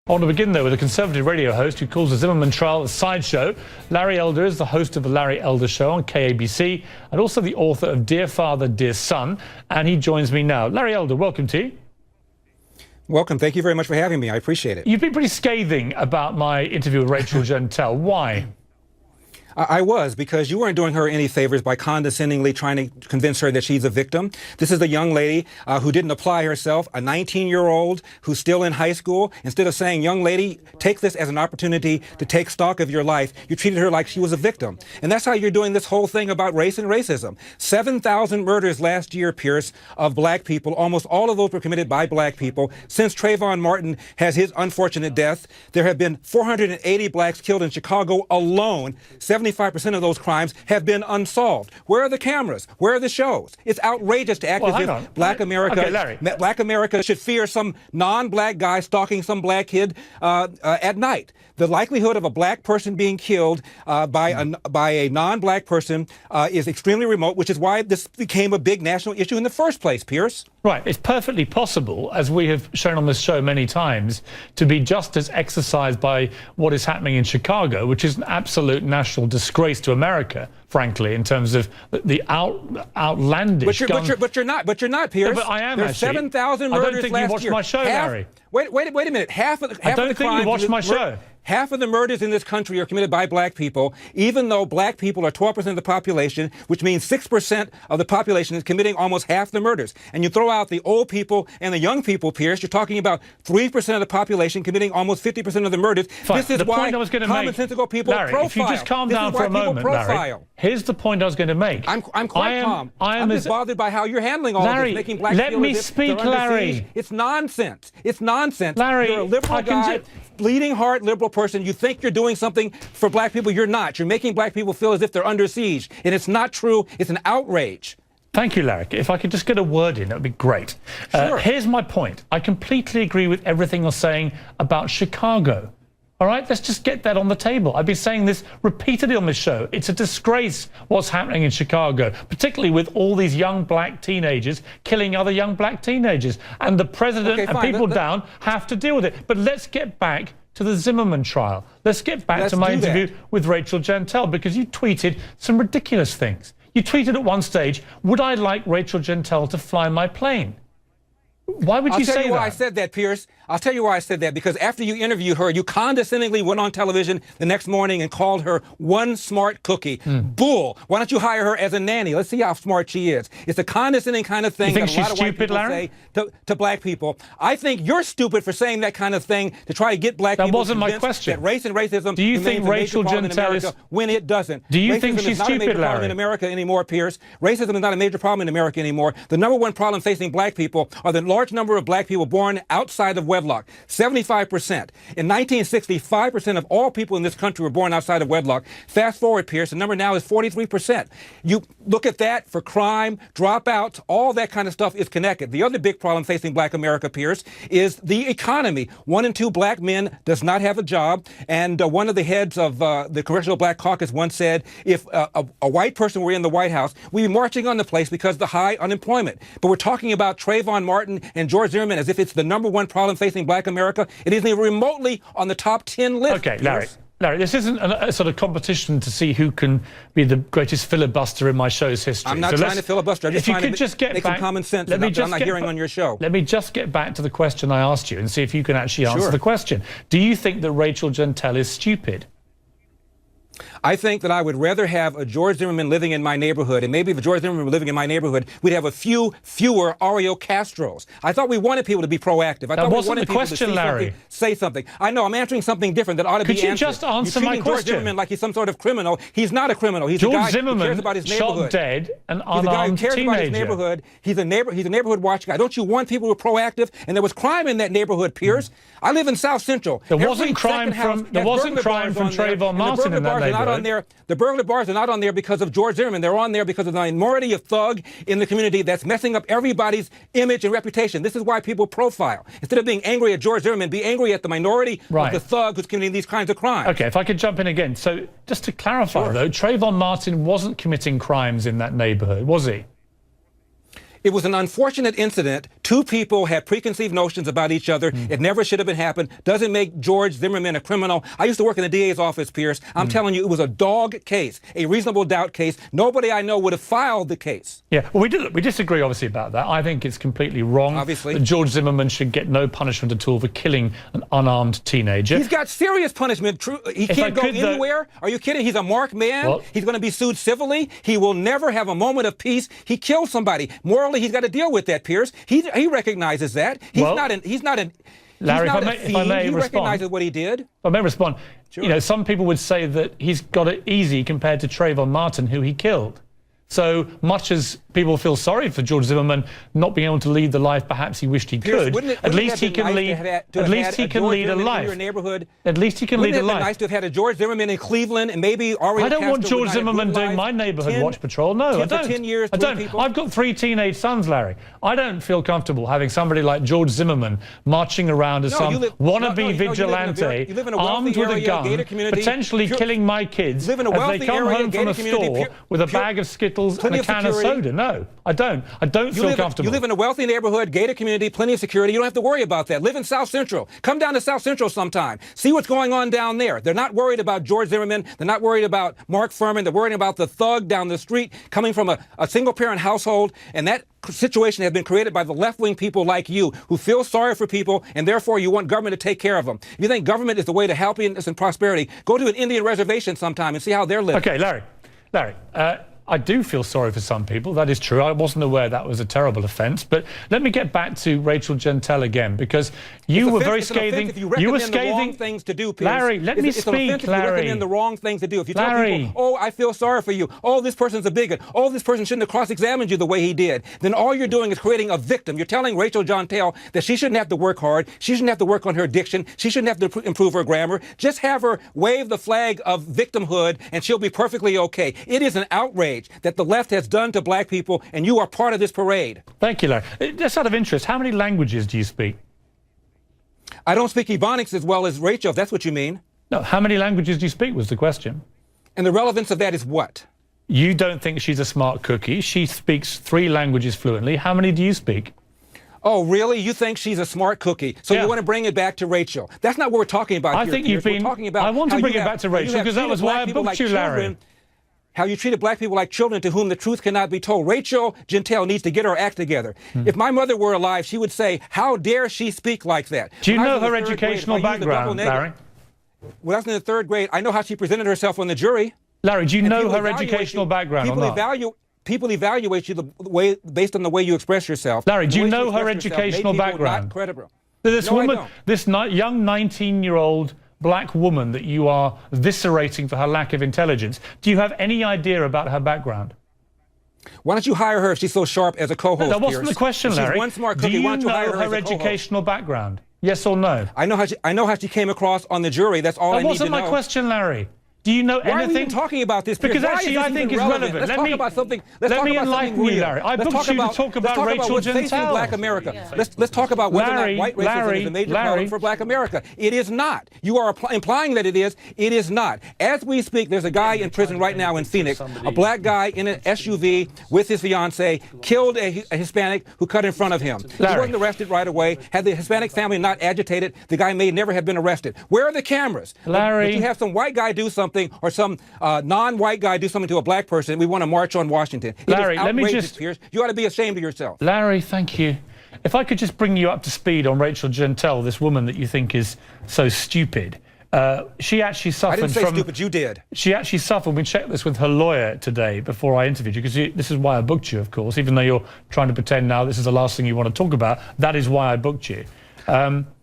I want to begin, though, with a conservative radio host who calls the Zimmerman trial a sideshow. Larry Elder is the host of The Larry Elder Show on KABC and also the author of Dear Father, Dear Son, and he joins me now. Larry Elder, welcome to you. Welcome. Thank you very much for having me. I appreciate it. You've been pretty scathing about my interview with Rachel Jeantel. Why? I was, because you weren't doing her any favors by condescendingly trying to convince her that she's a victim. This is a young lady who didn't apply herself, a 19-year-old who's still in high school. Instead of saying, young lady, take this as an opportunity to take stock of your life, you treated her like she was a victim. And that's how you're doing this whole thing about race and racism. 7,000 murders last year, Piers, of black people. Almost all of those were committed by black people. Since Trayvon Martin has his unfortunate death, there have been 480 blacks killed in Chicago alone. 75% of those crimes have been unsolved. Where are the cameras? Where are the shows? It's outrageous to act as if Black America should fear some non-black guy stalking some black kid at night. The likelihood of a black person being killed by a non-black person is extremely remote, which is why this became a big national issue in the first place, Piers. Right. It's perfectly possible, as we have shown on this show many times, to be just as exercised by what is happening in Chicago, which is an absolute national disgrace to America, frankly, in terms of the outlandish. But you're not, Piers. No, but I am. There's 7,000 murders last year. I don't think you watched my show, Larry. Wait a minute. I don't think you watched my show. Half of the murders in this country are committed by black people, even though black people are 12% of the population, which means 6% of the population is committing almost half the murders. And you throw out the old people and the young people, Piers, you're talking about 3% of the population committing almost 50% of the murders. Fine. This is why commonsensical people Larry, profile. if you just calm down for a moment, Larry, here's the point I was going to make. I'm quite calm. I'm just bothered by how you're handling all of this, making black people let me speak, Larry. It's nonsense. It's nonsense. Larry, you're a liberal guy, bleeding heart liberal person. You think you're doing something for black people. You're not. You're making black people feel as if they're under siege. And it's not true. It's an outrage. Thank you, Larry. If I could just get a word in, that would be great. Sure. Here's my point. I completely agree with everything you're saying about Chicago. All right, let's just get that on the table. I've been saying this repeatedly on this show. It's a disgrace what's happening in Chicago, particularly with all these young black teenagers killing other young black teenagers. And the president and people down have to deal with it. But let's get back to the Zimmerman trial. Let's get back to my interview with Rachel Jeantel, because you tweeted some ridiculous things. You tweeted at one stage, would I like Rachel Jeantel to fly my plane? Why would you say that? I'll tell you why I said that, Piers. I'll tell you why I said that. Because after you interviewed her, you condescendingly went on television the next morning and called her one smart cookie. Bull. Why don't you hire her as a nanny? Let's see how smart she is. It's a condescending kind of thing that a lot of white people say to black people. I think you're stupid for saying that kind of thing to try to get black people. That wasn't my question. That race and racism. Do you think Rachel Jeantel is when it doesn't? Do you think she's stupid, Larry? Racism is not a major problem in America anymore, Piers. Racism is not a major problem in America anymore. The number one problem facing black people are the large number of black people born outside of wedlock. 75%. In 1960, 5% of all people in this country were born outside of wedlock. Fast forward, Piers, the number now is 43%. You look at that for crime, dropouts, all that kind of stuff is connected. The other big problem facing black America, Piers, is the economy. 1 in 2 black men does not have a job. And one of the heads of the Congressional Black Caucus once said, if a white person were in the White House, we'd be marching on the place because of the high unemployment. But we're talking about Trayvon Martin and George Zimmerman as if it's the number one problem facing black America. It isn't even remotely on the top 10 list. Okay, Larry, this isn't a sort of competition to see who can be the greatest filibuster in my show's history. I'm not trying to filibuster. I'm just trying to make some common sense. I'm not hearing on your show. Let me just get back to the question I asked you and see if you can actually answer the question. Do you think that Rachel Jeantel is stupid? I think that I would rather have a George Zimmerman living in my neighborhood, and maybe if a George Zimmerman were living in my neighborhood, we'd have fewer Oreo Castros. I thought we wanted people to be proactive. I thought we wanted people to see something, say something. I know, I'm answering something different that ought to be answered. Could you just answer my question? George Zimmerman like he's some sort of criminal. He's not a criminal. He's George a guy Zimmerman who cares about his neighborhood. Shot dead an unarmed He's a guy who cares teenager. About his neighborhood. He's a neighborhood watch guy. Don't you want people who are proactive? And there was crime in that neighborhood, Piers. I live in South Central. There wasn't crime from Trayvon Martin in that neighborhood. The burglar bars are not on there because of George Zimmerman. They're on there because of the minority of thug in the community that's messing up everybody's image and reputation. This is why people profile. Instead of being angry at George Zimmerman, be angry at the minority of the thug who's committing these kinds of crimes. Okay, if I could jump in again. So just to clarify, though, Trayvon Martin wasn't committing crimes in that neighborhood, was he? It was an unfortunate incident Two people had preconceived notions about each other. It never should have been happened. Doesn't make George Zimmerman a criminal. I used to work in the DA's office, Piers. I'm telling you, it was a dog case, a reasonable doubt case. Nobody I know would have filed the case. Yeah, well, we disagree, obviously, about that. I think it's completely wrong. Obviously. That George Zimmerman should get no punishment at all for killing an unarmed teenager. He's got serious punishment. He can't go anywhere. Are you kidding? He's a marked man. Well, he's going to be sued civilly. He will never have a moment of peace. He killed somebody. Morally, he's got to deal with that, Piers. He recognizes that. Larry, if I may he respond, recognizes what he did. If I may respond. Sure. You know, some people would say that he's got it easy compared to Trayvon Martin, who he killed. So much as people feel sorry for George Zimmerman not being able to lead the life perhaps he wished he could, at least he can lead a life. At least he can lead a life. Wouldn't it have been nice to have had a George Zimmerman in Cleveland and maybe already? I don't want George Zimmerman doing my neighborhood watch patrol. No, I don't. 10 years, I don't. I've got 3 teenage sons, Larry. I don't feel comfortable having somebody like George Zimmerman marching around as wannabe vigilante, armed with a gun, potentially killing my kids as they come home from a store with a bag of Skittles and a can of soda. No, I don't. I don't feel comfortable. You live in a wealthy neighborhood, gated community, plenty of security. You don't have to worry about that. Live in South Central. Come down to South Central sometime. See what's going on down there. They're not worried about George Zimmerman. They're not worried about Mark Furman. They're worried about the thug down the street coming from a single-parent household. And that situation has been created by the left-wing people like you who feel sorry for people, and therefore you want government to take care of them. If you think government is the way to happiness and prosperity, go to an Indian reservation sometime and see how they're living. Okay, Larry, I do feel sorry for some people. That is true. I wasn't aware that was a terrible offence. But let me get back to Rachel Gentile again, because you were very scathing. You were scathing. Things to do, Piers. Larry, let me speak. Larry, you recommend the wrong things to do. If you tell people, "Oh, I feel sorry for you. Oh, this person's a bigot. Oh, this person shouldn't have cross-examined you the way he did," then all you're doing is creating a victim. You're telling Rachel Gentile that she shouldn't have to work hard. She shouldn't have to work on her diction. She shouldn't have to improve her grammar. Just have her wave the flag of victimhood, and she'll be perfectly okay. It is an outrage that the left has done to black people, and you are part of this parade. Thank you, Larry. Just out of interest, how many languages do you speak? I don't speak Ebonics as well as Rachel, if that's what you mean. No, how many languages do you speak was the question. And the relevance of that is what? You don't think she's a smart cookie. She speaks 3 languages fluently. How many do you speak? Oh, really? You think she's a smart cookie? So you want to bring it back to Rachel. That's not what we're talking about here. I think you've been... I want to bring it back to Rachel because that was why I booked you, Larry. How you treated black people like children to whom the truth cannot be told. Rachel Gentile needs to get her act together. If my mother were alive, she would say, how dare she speak like that? Do you know her educational background, Larry? When I was in the 3rd grade, I know how she presented herself on the jury. Larry, do you know her educational background or not? People evaluate you based on the way you express yourself. Larry, do you know her educational background? This woman, this young 19-year-old black woman that you are eviscerating for her lack of intelligence, do you have any idea about her background? Why don't you hire her if she's so sharp as a co-host? That wasn't the question, Larry. She's one smart cookie. Do you Why don't you hire know her educational background? Yes or no? I know how she came across on the jury. That's all I need to know. That wasn't my question, Larry. Do you know anything? Why are we even talking about this? Because actually, I think it's relevant. Let's talk about something. Let me enlighten you, Larry. I booked you to talk about Rachel Gentile. Black America. Yeah. Let's talk about whether or not white racism is a major problem for Black America. It is not. You are implying that it is. It is not. As we speak, there's a guy in prison right now in Phoenix, a black guy in an SUV with his fiance, killed a Hispanic who cut in front of him. Larry. He wasn't arrested right away. Had the Hispanic family not agitated, the guy may never have been arrested. Where are the cameras? Larry. But you have some white guy do something or some non-white guy do something to a black person, we want to march on Washington. Larry, let me just... Piers. You ought to be ashamed of yourself. Larry, thank you. If I could just bring you up to speed on Rachel Gentile, this woman that you think is so stupid. She actually suffered from... I didn't say stupid, you did. She actually suffered. We checked this with her lawyer today before I interviewed you, because this is why I booked you, of course, even though you're trying to pretend now this is the last thing you want to talk about. That is why I booked you.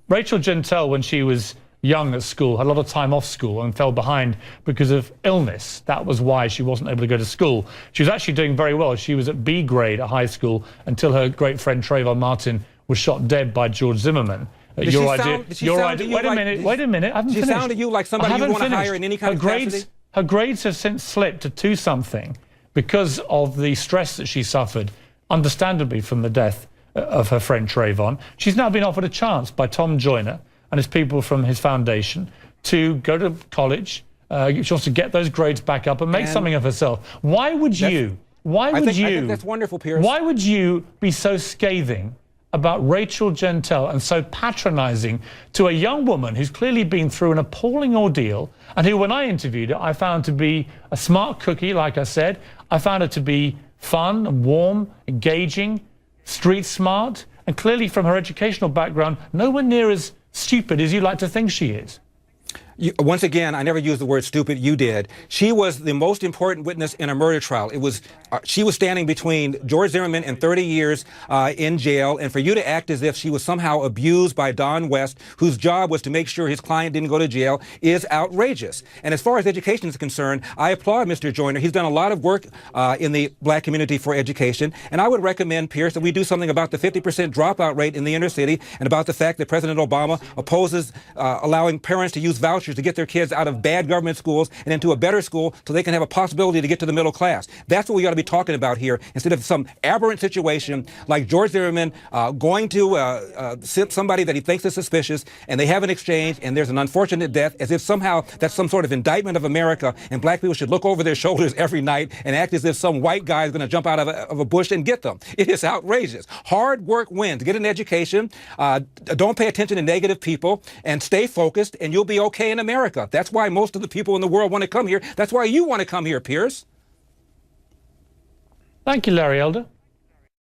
Rachel Gentile, when she was young at school, had a lot of time off school and fell behind because of illness. That was why she wasn't able to go to school. She was actually doing very well. She was at B grade at high school until her great friend Trayvon Martin was shot dead by George Zimmerman. Wait a minute. I haven't finished. She sounded to you like somebody you want to hire in any kind of capacity? Her grades have since slipped to 2-something because of the stress that she suffered, understandably, from the death of her friend Trayvon. She's now been offered a chance by Tom Joyner and his people from his foundation to go to college. She wants to get those grades back up and make something of herself. Why would you? I think that's wonderful, Piers. Why would you be so scathing about Rachel Gentile and so patronizing to a young woman who's clearly been through an appalling ordeal and who, when I interviewed her, I found to be a smart cookie, like I said. I found her to be fun and warm, engaging, street smart, and clearly from her educational background, nowhere near as stupid as you like to think she is. Once again, I never used the word stupid. You did. She was the most important witness in a murder trial. It was she was standing between George Zimmerman and 30 years in jail, and for you to act as if she was somehow abused by Don West, whose job was to make sure his client didn't go to jail, is outrageous. And as far as education is concerned, I applaud Mr. Joyner. He's done a lot of work in the black community for education, and I would recommend, Piers, that we do something about the 50% dropout rate in the inner city and about the fact that President Obama opposes allowing parents to use vouchers to get their kids out of bad government schools and into a better school so they can have a possibility to get to the middle class. That's what we ought to be talking about here, instead of some aberrant situation like George Zimmerman going to sit somebody that he thinks is suspicious, and they have an exchange, and there's an unfortunate death, as if somehow that's some sort of indictment of America, and black people should look over their shoulders every night and act as if some white guy is going to jump out of a bush and get them. It is outrageous. Hard work wins. Get an education. Don't pay attention to negative people, and stay focused, and you'll be okay in America. That's why most of the people in the world want to come here. That's why you want to come here, Piers. Thank you, Larry Elder.